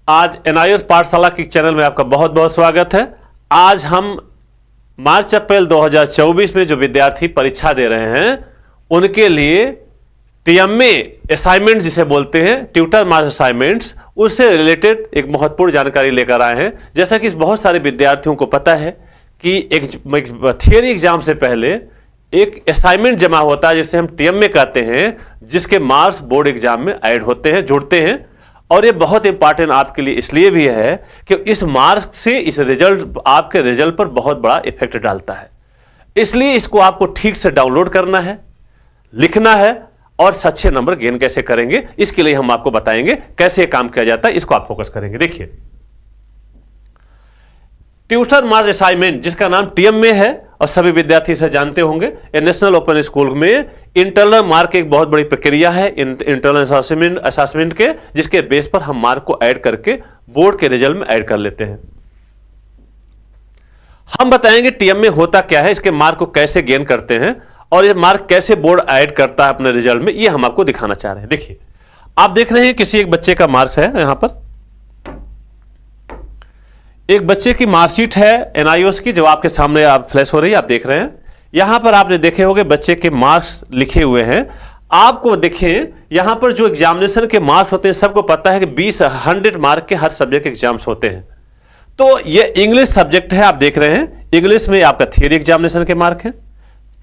आज एनआईएस पाठशाला के चैनल में आपका बहुत बहुत स्वागत है। आज हम मार्च अप्रैल 2024 में जो विद्यार्थी परीक्षा दे रहे हैं उनके लिए टीएमए असाइनमेंट जिसे बोलते हैं, ट्यूटर मार्क्स असाइनमेंट्स, उससे रिलेटेड एक महत्वपूर्ण जानकारी लेकर आए हैं। जैसा कि बहुत सारे विद्यार्थियों को पता है कि एक थियरी एग्जाम से पहले एक असाइनमेंट जमा होता है जिसे हम टीएमए कहते हैं, जिसके मार्क्स बोर्ड एग्जाम में ऐड होते हैं, जुड़ते हैं। और ये बहुत इंपॉर्टेंट आपके लिए इसलिए भी है कि इस मार्क से इस रिजल्ट आपके रिजल्ट पर बहुत बड़ा इफेक्ट डालता है। इसलिए इसको आपको ठीक से डाउनलोड करना है, लिखना है और अच्छे नंबर गेन कैसे करेंगे इसके लिए हम आपको बताएंगे कैसे काम किया जाता है। इसको आप फोकस करेंगे। देखिए, ट्यूटर मार्क्स असाइनमेंट जिसका नाम टीएमए है और सभी विद्यार्थी इसे जानते होंगे। ये नेशनल ओपन स्कूल में इंटरनल मार्क एक बहुत बड़ी प्रक्रिया है इंटरनल असेसमेंट के, जिसके बेस पर हम मार्क को ऐड करके बोर्ड के रिजल्ट में ऐड कर लेते हैं। हम बताएंगे टीएमए होता क्या है, इसके मार्क को कैसे गेन करते हैं और ये मार्क कैसे बोर्ड ऐड करता है अपने रिजल्ट में, ये हम आपको दिखाना चाह रहे हैं। देखिए, आप देख रहे हैं किसी एक बच्चे का मार्क्स है। यहां पर एक बच्चे की मार्कशीट है एनआईओएस की, जो आपके सामने आप फ्लैश हो रही है, आप देख रहे हैं। यहां पर आपने देखे होंगे बच्चे के मार्क्स लिखे हुए हैं। आपको देखें यहां पर जो एग्जामिनेशन के मार्क्स होते हैं, सबको पता है कि 100 मार्क के हर सब्जेक्ट के एग्जाम्स होते हैं। तो ये इंग्लिश सब्जेक्ट है, आप देख रहे हैं। इंग्लिश में आपका थियरी एग्जामिनेशन के मार्क है।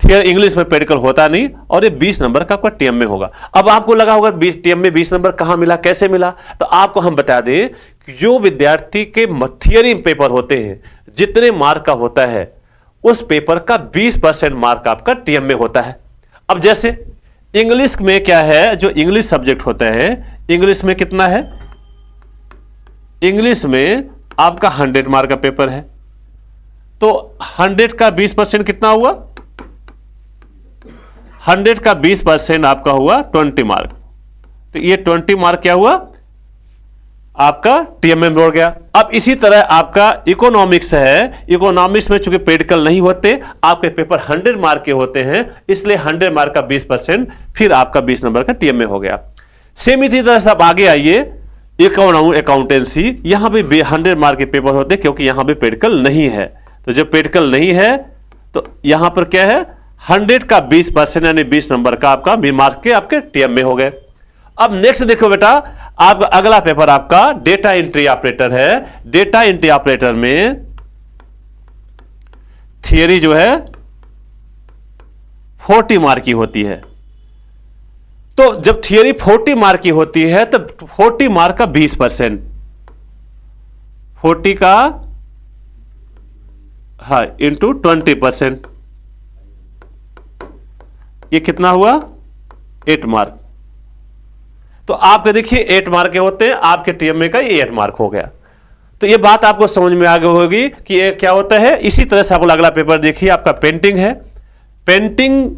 इंग्लिश में प्रैक्टिकल होता नहीं और ये 20 नंबर का आपका टीएम में होगा। अब आपको लगा होगा 20 टीएम में 20 नंबर कहां मिला, कैसे मिला? तो आपको हम बता दें कि जो विद्यार्थी के थियरी पेपर होते हैं, जितने मार्क का होता है उस पेपर का 20% मार्क आपका टीएम में होता है। अब जैसे इंग्लिश में क्या है, जो इंग्लिश सब्जेक्ट होता है, इंग्लिश में कितना है? इंग्लिश में आपका 100 मार्क का पेपर है, तो 100 का 20% कितना हुआ? 100 का 20% आपका हुआ 20 मार्क। तो ये 20 मार्क क्या हुआ? आपका टीएमए में जोड़ गया। अब इसी तरह आपका इकोनॉमिक्स है। इकोनॉमिक्स में चूंकि प्रैक्टिकल नहीं होते, आपके पेपर 100 मार्क के होते हैं, इसलिए 100 मार्क का 20% फिर आपका 20 नंबर का टीएमए हो गया। सेम इसी तरह से आप आगे आइए, अकाउंटेंसी, यहां भी 100 मार्क के पेपर होते हैं क्योंकि यहां भी प्रैक्टिकल नहीं है। तो जब प्रैक्टिकल नहीं है तो यहां पर क्या है? 100 का 20% यानी 20 नंबर का आपका मार्क के आपके टीएम में हो गए। अब नेक्स्ट देखो बेटा, आपका अगला पेपर आपका डेटा एंट्री ऑपरेटर है। डेटा एंट्री ऑपरेटर में थियरी जो है 40 मार्क की होती है। तो जब थियरी 40 मार्क की होती है तो 40 मार्क का 20%, 40 का हाँ इंटू 20%, ये कितना हुआ? 8 मार्क। तो आपके देखिए 8 मार्क के होते हैं, आपके टीएमए का ये 8 मार्क हो गया। तो ये बात आपको समझ में आ गई होगी कि ये क्या होता है। इसी तरह से आप अगला पेपर देखिए, आपका पेंटिंग है। पेंटिंग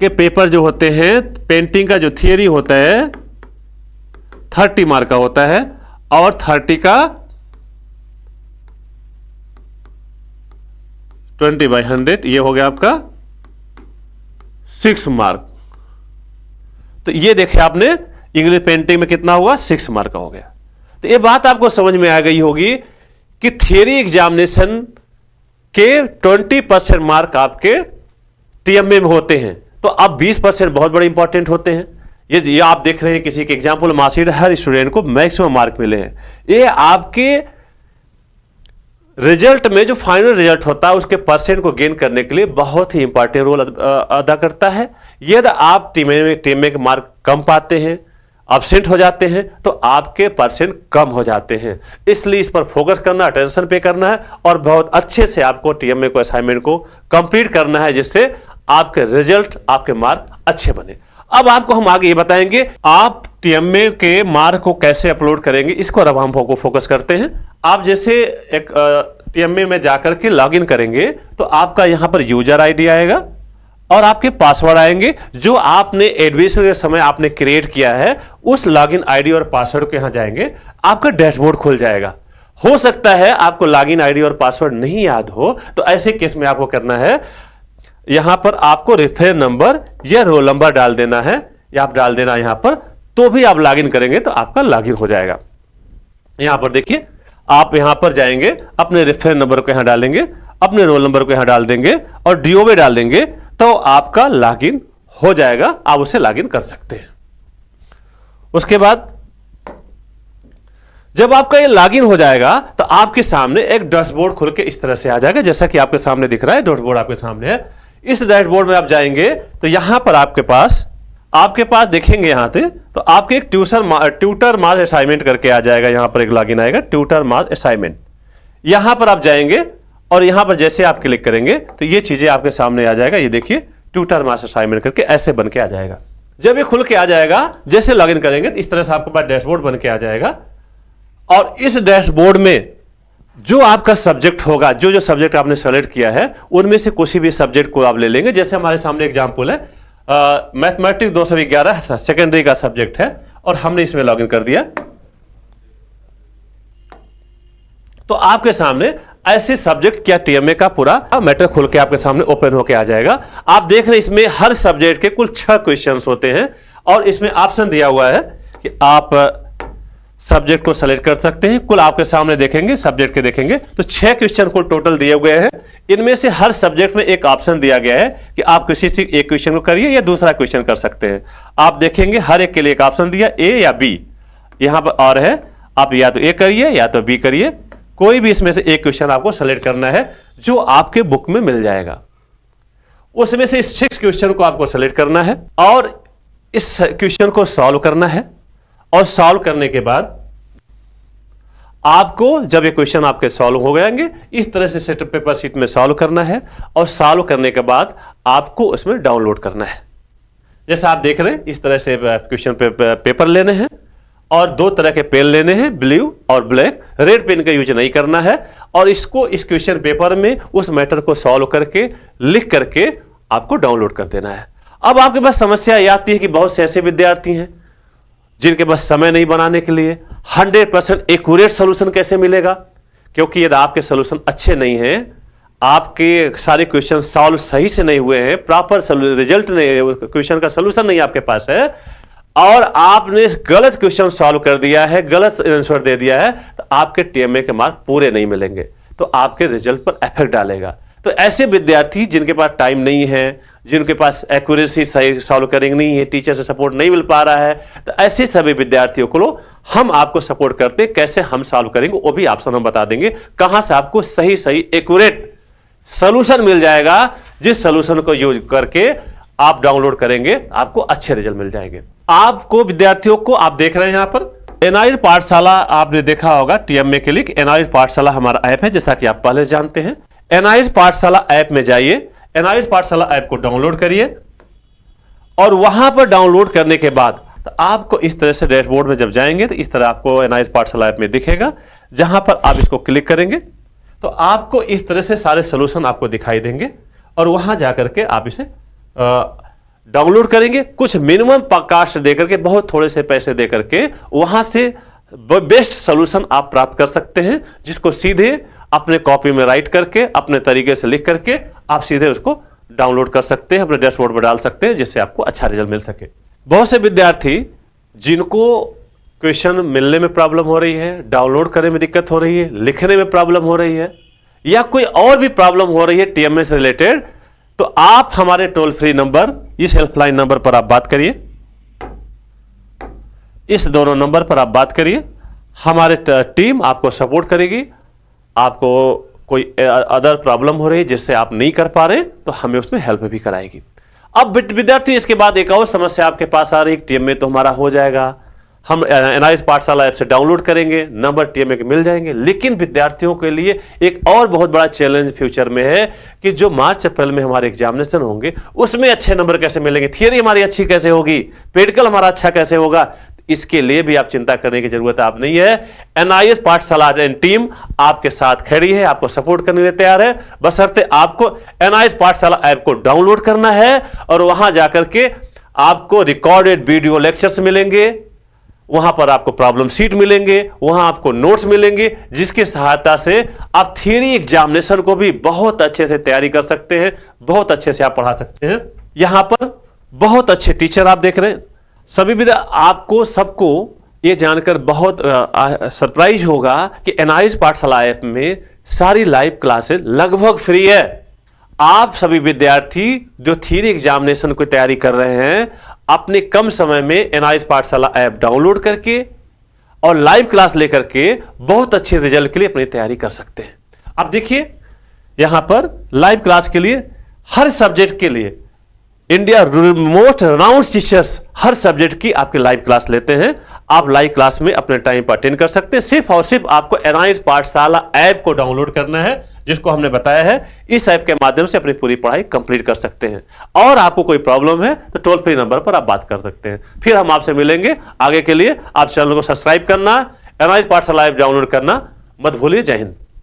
के पेपर जो होते हैं, पेंटिंग का जो थियरी होता है 30 मार्क का होता है और 30 का 20/100, ये हो गया आपका 6 मार्क। तो ये देखिए आपने इंग्लिश पेंटिंग में कितना हुआ? 6 मार्क का हो गया। तो ये बात आपको समझ में आ गई होगी कि थियरी एग्जामिनेशन के 20% मार्क आपके टीएमए में होते हैं। तो अब 20% बहुत बड़े इंपॉर्टेंट होते हैं। ये आप देख रहे हैं किसी के एग्जाम्पल मार्कशीट, हर स्टूडेंट को मैक्सिमम मार्क मिले हैं। ये आपके रिजल्ट में जो फाइनल रिजल्ट होता है उसके परसेंट को गेन करने के लिए बहुत ही इंपॉर्टेंट रोल अदा करता है। यदि आप टीएमए के मार्क कम पाते हैं, एब्सेंट हो जाते हैं, तो आपके परसेंट कम हो जाते हैं। इसलिए इस पर फोकस करना, अटेंशन पे करना है और बहुत अच्छे से आपको टीएमए को असाइनमेंट को कंप्लीट करना है, जिससे आपके रिजल्ट, आपके मार्क अच्छे बने। अब आपको हम आगे ये बताएंगे आप टीएमए के मार्क को कैसे अपलोड करेंगे, इसको अब हम फोकस करते हैं। आप जैसे एक टीएमए में जाकर के लॉगिन करेंगे तो आपका यहां पर यूजर आईडी आएगा और आपके पासवर्ड आएंगे जो आपने एडमिशन के समय आपने क्रिएट किया है। उस लॉगिन आईडी और पासवर्ड के यहां जाएंगे, आपका डैशबोर्ड खुल जाएगा। हो सकता है आपको लॉगिन आईडी और पासवर्ड नहीं याद हो, तो ऐसे केस में आपको करना है, यहां पर आपको रेफरेंस नंबर या रोल नंबर डाल देना है, या आप डाल देना यहां पर तो भी आप लॉगिन करेंगे तो आपका लॉगिन हो जाएगा। यहां पर देखिए, आप यहां पर जाएंगे, अपने रेफरेंस नंबर को यहां डालेंगे, अपने रोल नंबर को यहां डाल देंगे और डीओ डाल देंगे तो आपका लॉगिन हो जाएगा, आप उसे लॉगिन कर सकते हैं। उसके बाद जब आपका ये लॉगिन हो जाएगा तो आपके सामने एक डैशबोर्ड खुल के इस तरह से आ जाएगा, जैसा कि आपके सामने दिख रहा है, डैशबोर्ड आपके सामने है। इस डैशबोर्ड में आप जाएंगे तो यहां पर आपके पास देखेंगे यहां से, तो आपके एक ट्यूटर मार्क्स असाइनमेंट करके आ जाएगा। यहां पर एक लॉगिन आएगा, ट्यूटर मार्क्स असाइनमेंट। यहां पर आप जाएंगे और यहां पर जैसे आप क्लिक करेंगे तो ये चीजें आपके सामने आ जाएगा। ये देखिए, ट्यूटर मार्क्स असाइनमेंट करके ऐसे बन के आ जाएगा। जब ये खुल के आ जाएगा, जैसे लॉगिन करेंगे तो इस तरह से आपके पास डैशबोर्ड बन के आ जाएगा। और इस डैशबोर्ड में जो आपका सब्जेक्ट होगा, जो सब्जेक्ट आपने सेलेक्ट किया है, उनमें से किसी भी सब्जेक्ट को आप ले लेंगे। जैसे हमारे सामने एग्जांपल है, मैथमेटिक्स 211 सेकेंडरी का सब्जेक्ट है और हमने इसमें लॉगिन कर दिया। तो आपके सामने ऐसे सब्जेक्ट क्या टीएमए का पूरा मैटर खुल के आपके सामने ओपन होके आ जाएगा। आप देख रहे हैं इसमें हर सब्जेक्ट के कुल 6 क्वेश्चंस होते हैं और इसमें ऑप्शन दिया हुआ है कि आप सब्जेक्ट को सेलेक्ट कर सकते हैं। कुल आपके सामने देखेंगे, सब्जेक्ट के देखेंगे तो 6 क्वेश्चन कुल टोटल दिए हुए हैं। इनमें से हर सब्जेक्ट में एक ऑप्शन दिया गया है कि आप किसी से एक क्वेश्चन को करिए या दूसरा क्वेश्चन कर सकते हैं। आप देखेंगे हर एक के लिए एक ऑप्शन दिया, ए या बी यहां पर और है, आप या तो ए करिए या तो बी करिए। कोई भी इसमें से एक क्वेश्चन आपको सेलेक्ट करना है जो आपके बुक में मिल जाएगा। उसमें से 6 क्वेश्चन को आपको सेलेक्ट करना है और इस क्वेश्चन को सॉल्व करना है। और सॉल्व करने के बाद आपको जब ये क्वेश्चन आपके सॉल्व हो जाएंगे, इस तरह से सेटअप पेपर शीट में सॉल्व करना है और सॉल्व करने के बाद आपको उसमें डाउनलोड करना है। जैसा आप देख रहे हैं, इस तरह से क्वेश्चन पेपर लेने हैं और 2 तरह के पेन लेने हैं, ब्लू और ब्लैक। रेड पेन का यूज नहीं करना है और इसको इस क्वेश्चन पेपर में उस मैटर को सॉल्व करके लिख करके आपको डाउनलोड कर देना है। अब आपके पास समस्या ये आती है कि बहुत से ऐसे विद्यार्थी हैं जिनके पास समय नहीं बनाने के लिए 100% एक्यूरेट सोल्यूशन कैसे मिलेगा, क्योंकि यदि आपके सोल्यूशन अच्छे नहीं हैं, आपके सारे क्वेश्चन सॉल्व सही से नहीं हुए हैं, प्रॉपर रिजल्ट नहीं, क्वेश्चन का सोल्यूशन नहीं आपके पास है और आपने गलत क्वेश्चन सॉल्व कर दिया है, गलत आंसर दे दिया है, तो आपके टीएमए के मार्क पूरे नहीं मिलेंगे, तो आपके रिजल्ट पर इफेक्ट डालेगा। तो ऐसे विद्यार्थी जिनके पास टाइम नहीं है, जिनके पास एक्यूरेसी सही सॉल्व करेंगे नहीं है, टीचर से सपोर्ट नहीं मिल पा रहा है, तो ऐसे सभी विद्यार्थियों को हम आपको सपोर्ट करते हैं। कैसे हम सॉल्व करेंगे वो भी ऑप्शन हम बता देंगे, कहां से आपको सही सही एक्यूरेट सॉल्यूशन मिल जाएगा, जिस सॉल्यूशन को यूज करके आप डाउनलोड करेंगे आपको अच्छे रिजल्ट मिल जाएंगे। आपको विद्यार्थियों को आप देख रहे हैं यहां पर एनआईएस पाठशाला, आपने देखा होगा टीएमए के लिए एनआईएस पाठशाला हमारा ऐप है, जैसा कि आप पहले जानते हैं। एनआईएस पाठशाला ऐप में जाइए, एनआईएस पाठशाला ऐप को डाउनलोड करिए और वहां पर डाउनलोड करने के बाद तो आपको इस तरह से डैशबोर्ड में जब जाएंगे तो इस तरह आपको एनआईएस पाठशाला ऐप में दिखेगा। जहां पर आप इसको क्लिक करेंगे तो आपको इस तरह से सारे सोल्यूशन आपको दिखाई देंगे और वहां जाकर के आप इसे डाउनलोड करेंगे। कुछ मिनिमम कास्ट देकर के, बहुत थोड़े से पैसे देकर के वहां से बेस्ट सोल्यूशन आप प्राप्त कर सकते हैं, जिसको सीधे अपने कॉपी में राइट करके अपने तरीके से लिख करके आप सीधे उसको डाउनलोड कर सकते हैं, अपने डैशबोर्ड पर डाल सकते हैं, जिससे आपको अच्छा रिजल्ट मिल सके। बहुत से विद्यार्थी जिनको क्वेश्चन मिलने में प्रॉब्लम हो रही है, डाउनलोड करने में दिक्कत हो रही है, लिखने में प्रॉब्लम हो रही है या कोई और भी प्रॉब्लम हो रही है टीएमए से रिलेटेड, तो आप हमारे टोल फ्री नंबर, इस हेल्पलाइन नंबर पर आप बात करिए, इस दोनों नंबर पर आप बात करिए, हमारे टीम आपको सपोर्ट करेगी। आपको कोई अदर प्रॉब्लम हो रही है जिससे आप नहीं कर पा रहे तो हमें उसमें हेल्प भी कराएगी। अब विद्यार्थी इसके बाद एक और समस्या आपके पास आ रही है, टीएमए तो हमारा हो जाएगा, हम एनआईएस पाठशाला ऐप से डाउनलोड करेंगे, नंबर टीएमए के मिल जाएंगे, लेकिन विद्यार्थियों के लिए एक और बहुत बड़ा चैलेंज फ्यूचर में है कि जो मार्च अप्रैल में हमारे एग्जामिनेशन होंगे उसमें अच्छे नंबर कैसे मिलेंगे, थियरी हमारी अच्छी कैसे होगी, प्रैक्टिकल हमारा अच्छा कैसे होगा। इसके लिए भी आप चिंता करने की जरूरत आप नहीं है। एनआईएस पाठशाला टीम आपके साथ खड़ी है, आपको सपोर्ट करने के लिए तैयार है, बशर्ते आपको एनआईएस पाठशाला ऐप को डाउनलोड करना है और वहां जाकर के आपको रिकॉर्डेड वीडियो लेक्चर्स मिलेंगे, वहां पर आपको प्रॉब्लम शीट मिलेंगे, वहां आपको नोट्स मिलेंगे, जिसकी सहायता से आप थियरी एग्जामिनेशन को भी बहुत अच्छे से तैयारी कर सकते हैं, बहुत अच्छे से आप पढ़ा सकते हैं। यहां पर बहुत अच्छे टीचर आप देख रहे हैं, सभी आपको सबको ये जानकर बहुत सरप्राइज होगा कि एनआईएस पाठशाला ऐप में सारी लाइव क्लासेस लगभग फ्री है। आप सभी विद्यार्थी जो थ्योरी एग्जामिनेशन की तैयारी कर रहे हैं, अपने कम समय में एनआईएस पाठशाला ऐप डाउनलोड करके और लाइव क्लास लेकर के बहुत अच्छे रिजल्ट के लिए अपनी तैयारी कर सकते हैं। अब देखिए यहां पर लाइव क्लास के लिए हर सब्जेक्ट के लिए इंडिया मोस्ट राउंड टीचर्स हर सब्जेक्ट की आपकी लाइव क्लास लेते हैं। आप लाइव क्लास में अपने टाइम पर अटेंड कर सकते हैं। सिर्फ और सिर्फ आपको एनआईएस पाठशाला ऐप को डाउनलोड करना है, जिसको हमने बताया है। इस ऐप के माध्यम से अपनी पूरी पढ़ाई कंप्लीट कर सकते हैं। और आपको कोई प्रॉब्लम है तो टोल फ्री नंबर पर आप बात कर सकते हैं। फिर हम आपसे मिलेंगे। आगे के लिए आप चैनल को सब्सक्राइब करना, एनआईएस पाठशाला ऐप डाउनलोड करना मत भूलिए। जय हिंद।